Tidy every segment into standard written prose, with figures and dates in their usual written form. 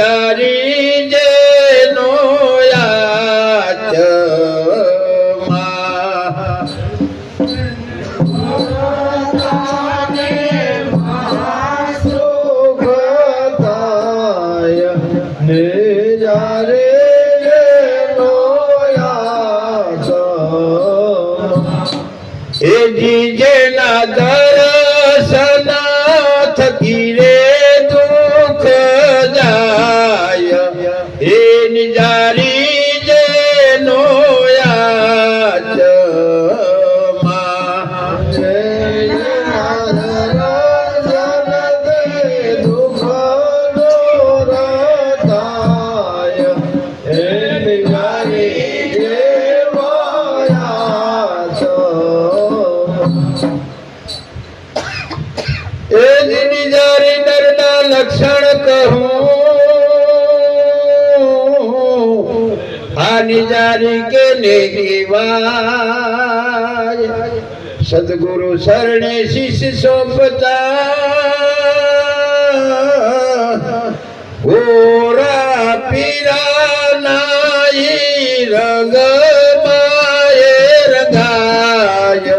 નિજારી જે નો એ જીજે ના દર્શન થકી રે દુઃખ જાય એ નિજારી જે નો લક્ષણ કહું આ નિજારી કે નેગીવાય સદગુરુ શરણે શિષ્ય સોંપતા ગોરા પીરા નાઈ રંગ માએ રંગાય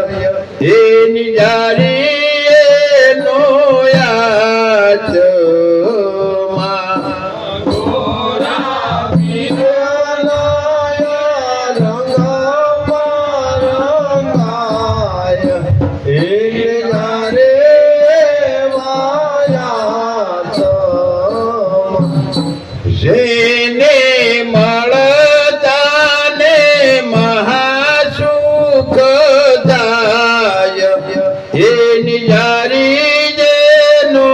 એ નિજારી જેને મળતા ને મહાસુખ થાય એ નિજારી જે નો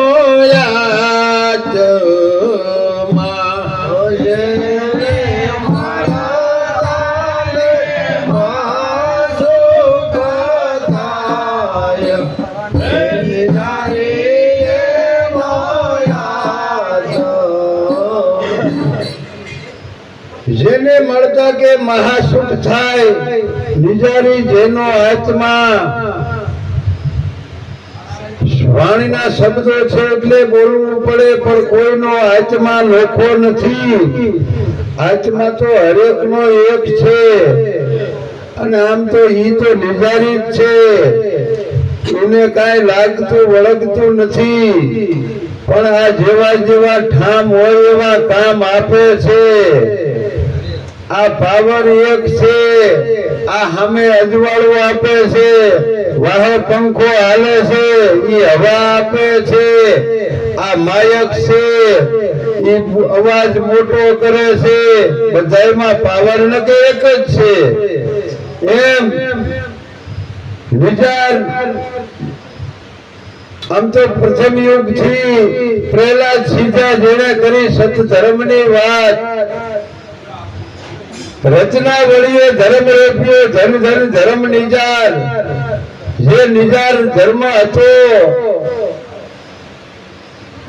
જેને મળતા કે મહાસુખ થાય નિજારી જેનો આત્મા વાણીના શબ્દો છે એટલે બોલવું પડે પણ કોઈનો આત્મા નોખો નથી આત્મા તો હરેક નો એક છે અને આમ તો ઈ તો નિજારી જ છે એને કાંઈ લાગતું વળગતું નથી પણ આ જેવા જેવા ઠામ હોય એવા કામ આપે છે આ પાવર એક છે આ હમે અજવાળું આપે છે વાહે પંખો હાલે છે ઈ હવા આપે છે આ માયક છે ઈ અવાજ મોટો કરે છે બધાયમાં પાવર ન કે એક જ છે એમ વિચાર આમ તો પ્રથમ યુગ થી પ્રહલાદ સીધા જેને કરી સત ધર્મ ની વાત રચના વળીએ ધર્મ રેપ્યો ધન ધન ધર્મ નિજાર જે નિજાર ધર્મ હતો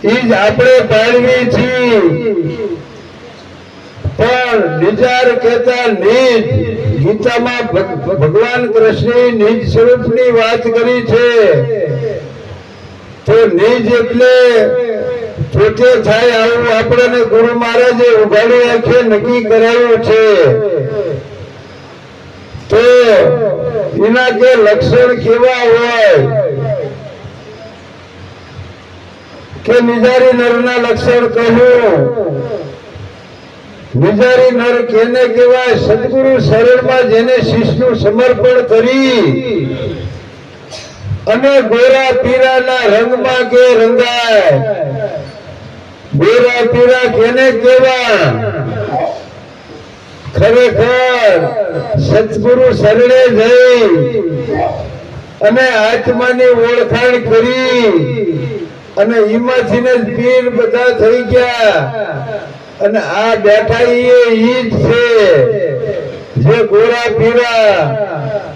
ઈ જ આપણે પાળવી છીએ પણ નિજાર કહેતા નિજ ગીતામાં ભગવાન કૃષ્ણ નિજ સ્વરૂપની વાત કરી છે તો નિજ એટલે પોતે થાય આવું આપણને ગુરુ મહારાજે ઉઘાડી આંખે નક્કી કરાવ્યું છે તો એના કે લક્ષણ કેવા હોય કે નિજારી નરના લક્ષણ કહ્યું નિજારી નર કેને કહેવાય સદગુરુ શરણમાં જેને શિષ્યનું સમર્પણ કરી અને ગોરા પીરાના રંગમાં કે રંગાય ગોરા પીરા કેને કહેવા ખરેખર સદગુરુ શરણે જઈ અને આત્માની ઓળખાણ કરી અને એમાંથી જ પીર બધા થઈ ગયા અને આ બેઠા ઈ જ છે જે ગોરા પીરા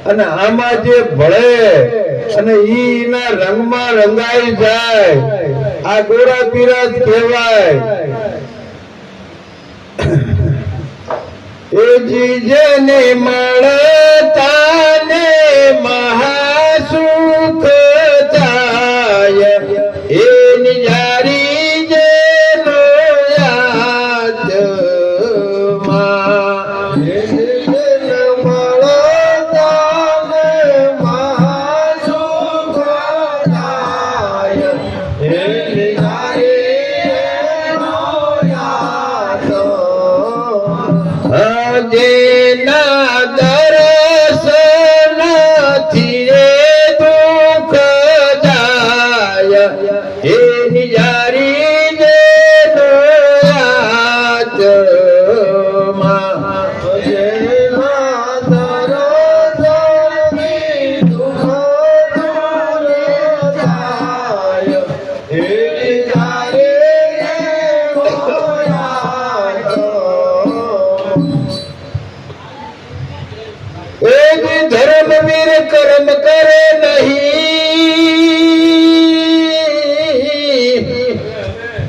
અને આમાં જે ભળે અને ઈના રંગમાં રંગાઈ જાય આ ગોરા પીરા જ કહેવાય એ જીજને મળતા ને મહાસુખ થાય એ નિજારી જે નો જેના દર્શનથી એ દુઃખ જાય એની યારી જેનો આત્મા ધર્મવીર કર્મ કરે નહીં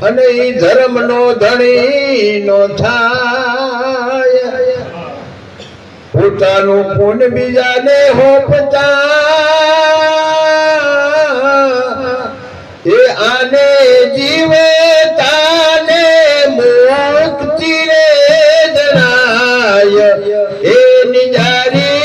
અને ઈ ધર્મ નો ધણી નો થાય પોતાનું પુન બીજાને હોપતા એ આને જીવતાને મુક્તિ રે જણાય એ નિજારી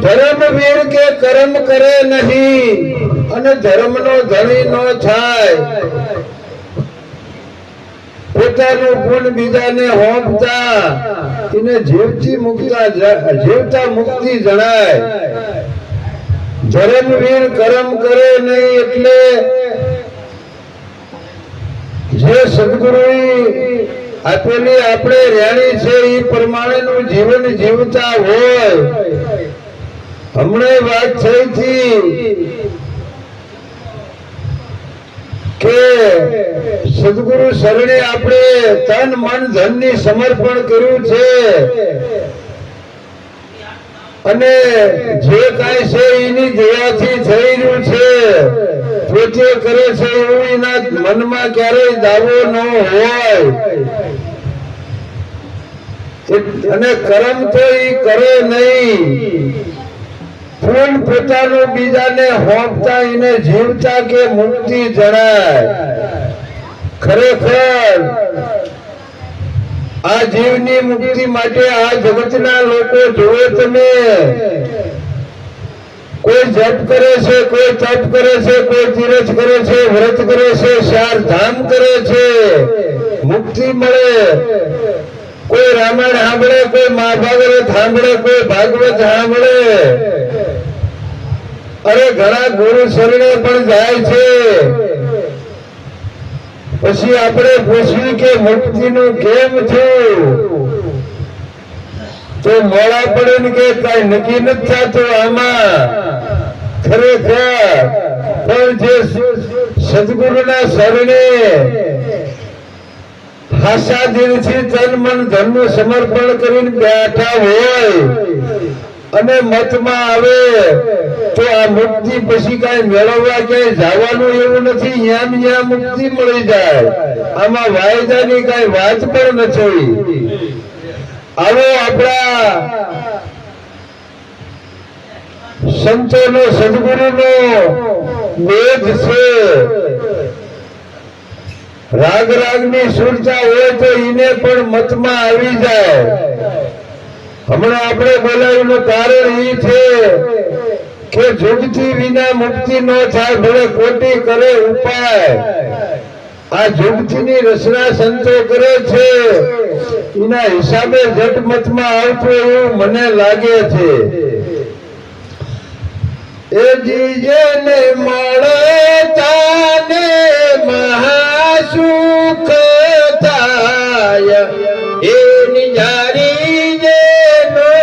ધર્મવીર કે કર્મ કરે નહીં અને ધર્મ નો ધણી નો થાય પોતાનું ગુણ બીજાને હોંપતા એને જીવતા મુક્તિ જણાય ધર્મવીર કર્મ કરે નહીં એટલે જે સદગુરુએ આપેલી આપણે રેણી છે એ પ્રમાણેનું જીવન જીવતા હોય હમણાં વાત થઈ હતી કે સદગુરુ શરણે આપણે તન મન ધન ની સમર્પણ કર્યું છે અને જે કાંઈ છે એની દયાથી થઈ રહ્યું છે પોતે કરે છે એવું એના મનમાં ક્યારેય દાવો ન હોય અને કર્મ તો એ કરે નહીં પૂર્ણ પોતાનું બીજાને હોંપતા એને જીવતા કે મુક્તિ જણાય ખરેખર આ જીવની મુક્તિ માટે આ જગતના લોકો જોવે તમે કોઈ જપ કરે છે કોઈ તપ કરે છે કોઈ તીરથ કરે છે વ્રત કરે છે 4 ધામ કરે છે મુક્તિ મળે કોઈ રામાયણ સાંભળે કોઈ મહાભારત સાંભળે કોઈ ભાગવત સાંભળે અરે ઘણા ગુરુ શરણે પણ જાય છે પછી આપણે પૂછ્યું કે મુક્તિનું કેમ થયું તો મોડા પડે ને કે કઈ નક્કી નથી થતું આમાં ખરેખર પણ જે સદગુરુના શરણે હાસા દિલથી તન મન ધનનું સમર્પણ કરીને બેઠા હોય અને મતમાં આવે તો આ મુક્તિ પછી કઈ મેળવવા ક્યાંય જવાનું એવું નથી ન્યા મુક્તિ મળી જાય આમાં વાયદાની કઈ વાત પણ નથી આવો આપણા સંતોનો સદગુરુનો વેદ છે રાગ રાગની સુરતા હોય તો એને પણ મતમાં આવી જાય હમણાં આપણે બોલાવીનું કારણ એ છે કે જુગથી વિના મુક્તિ ન થાય ભલે કોટી કરે ઉપાય આ જુગતીની રચના સંતો કરે છે એના હિસાબે જટ મતમાં આવતું એવું મને લાગે છે એ જીજને મળતા ને મહાસુખ થાય એ નિજારી જે નોયાતમાં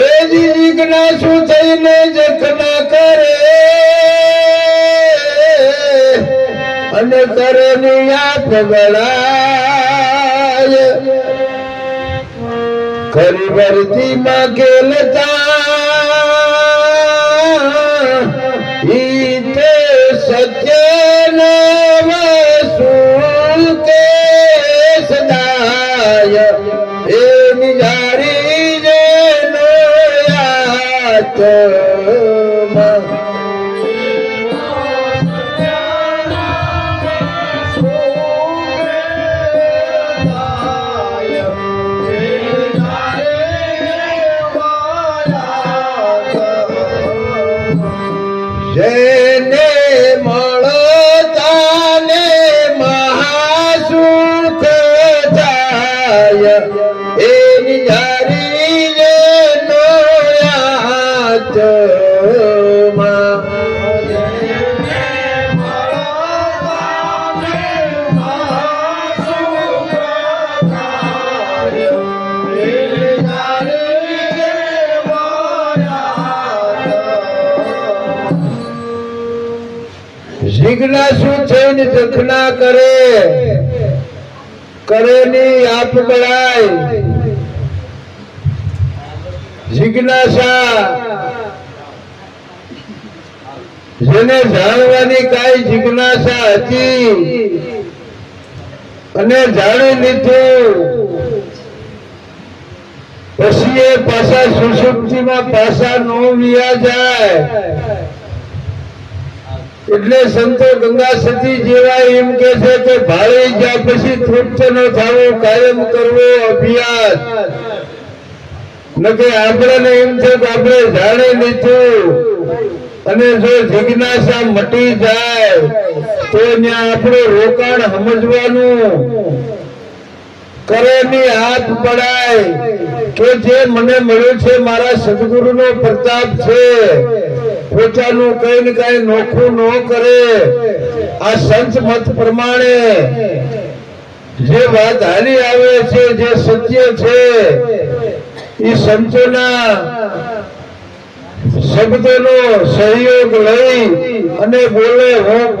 એ જિજ્ઞાસુ થઈને જખના કરે અને કરે નિયા પગડાય ખરી ભરતી માં ગેલતા ઈ તે સત્ય વસૂલ કે સદાય એ નિજારી જેનો યાતમાં જેને મળતાને મહાસુખ થાય એની જારી જેનો યાતમાં જિજ્ઞાસુ થઈને જખના કરે કરે ની આપ બળાય જિજ્ઞાસા જેને જાણવાની કાંઈ જિજ્ઞાસા હતી અને જાણી લીધું પછી એ પાછા સુષુપ્તિમાં પાછા નો વિયા જાય એટલે સંતો ગંગા સતી જેવા એમ કે છે કે ભાળી ગયા પછી તૃપ્ત ન થવું કાયમ કરવો અભ્યાસ ન કે આપણે એમ છે કે આપણે જાણી લીધું અને જો જિજ્ઞાસા મટી જાય તો ત્યાં આપણું રોકાણ સમજવાનું કરે ની હાથ પડાય કે જે મને મળ્યું છે મારા સદગુરુનો પ્રતાપ છે પોતાનું કઈ ને કઈ નોખું ન કરે આ સંત મત પ્રમાણે જે વાત હાલી આવે છે જે સત્ય છે એ સંતોના શબ્દોનો સહયોગ લઈ અને બોલે હું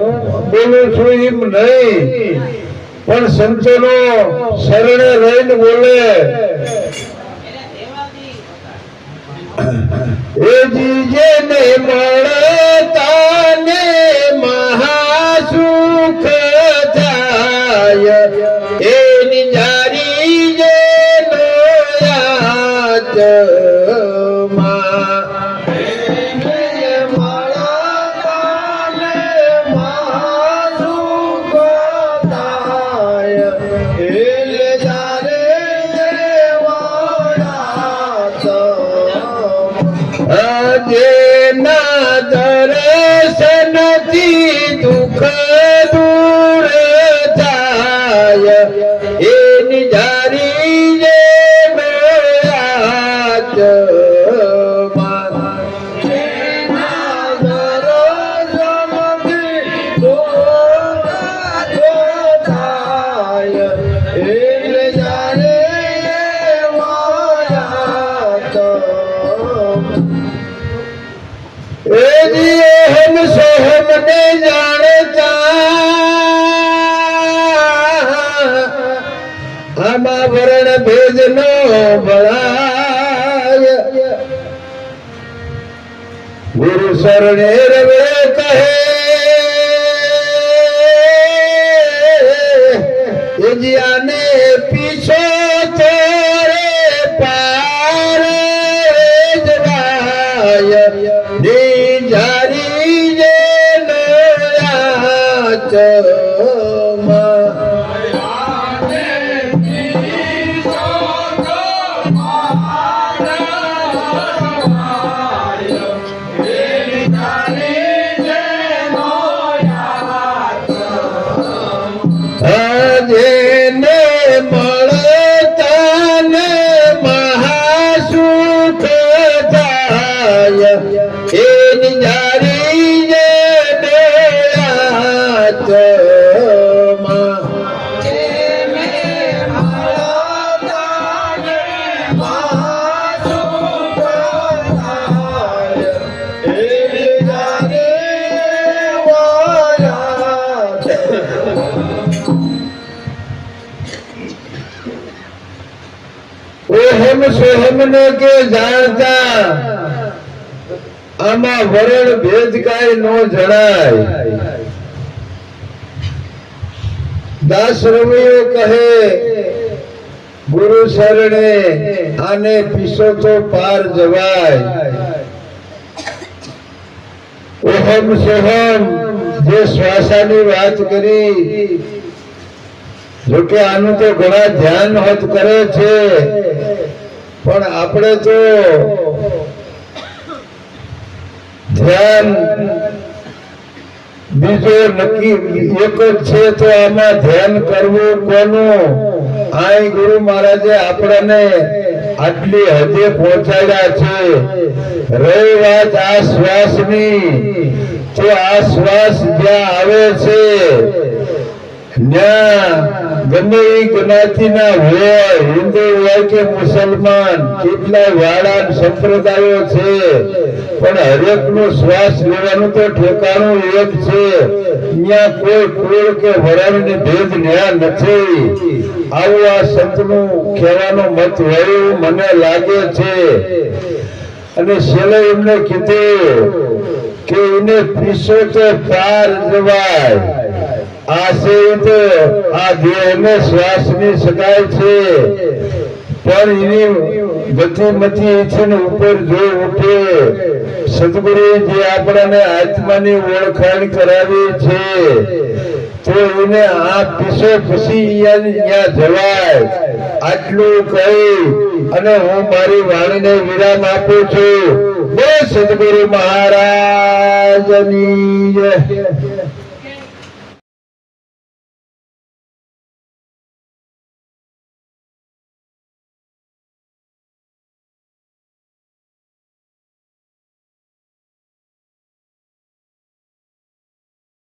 બોલું છું એમ નહીં પણ સંતોનો શરણે રહીને બોલે એ જેને મળતા ને મહાસુખ થાય એની જારી જેનો યાતમાં જેના દર્શનથી દુઃખ દૂર થાય એની જારી જેનો યાતમાં हम सोहम ने जानता आमा वर्ण भेद नो बड़ाय गुरु शरणे रवे कहे जियाने पीछो तेरे पार जवाय जारी जेनो યાતમાં જેને ઓહમ સોહમ ને કે જાણતા આમાં વરણ ભેદ કાંઈ નો જણાય। દાસ રવિયો કહે ગુરુ શરણે આને પીસો તો પાર જવાય। ઓહમ સોહમ જે શ્વાસાની વાત કરી, જોકે આનું તો ઘણા ધ્યાન હોત કરે છે, પણ આપણે તો ધ્યાન બીજો નક્કી એક જ છે, તો આમાં ધ્યાન કરવું કોનું? આય ગુરુ મહારાજે આપણને આટલી હદે પહોંચાડ્યા છે। રહી વાત આ શ્વાસની, તો આ શ્વાસ જ્યાં આવે છે ત્યાં ગમે એ જ્ઞાતિના હોય, હિન્દુ હોય કે મુસલમાન, કેટલાય વાળા સંપ્રદાયો છે, પણ હરેક નો શ્વાસ લેવાનું તો ઠેકાણું એક છે। ત્યાં કોઈ કુળ કે વરણ ને ભેદ ન્યા નથી। આવું આ સંતનું કહેવાનો મત હોય એવું મને લાગે છે। અને છેલ્લે એમને કીધું કે એને પીસો તો પાર જવાય। આ છે તો આ દેહને શ્વાસની શકાય છે, પણ એની ગતિમતી છે ને ઉપર જો ઉઠે। સદગુરુ જે આપણને આત્માની ઓળખાણ કરાવી છે, તો એને આ પીસો પછી અહીંયા જવાય। આટલું કહી અને હું મારી વાણીને વિરામ આપું છું। બોલ સદગુરુ મહારાજની જય।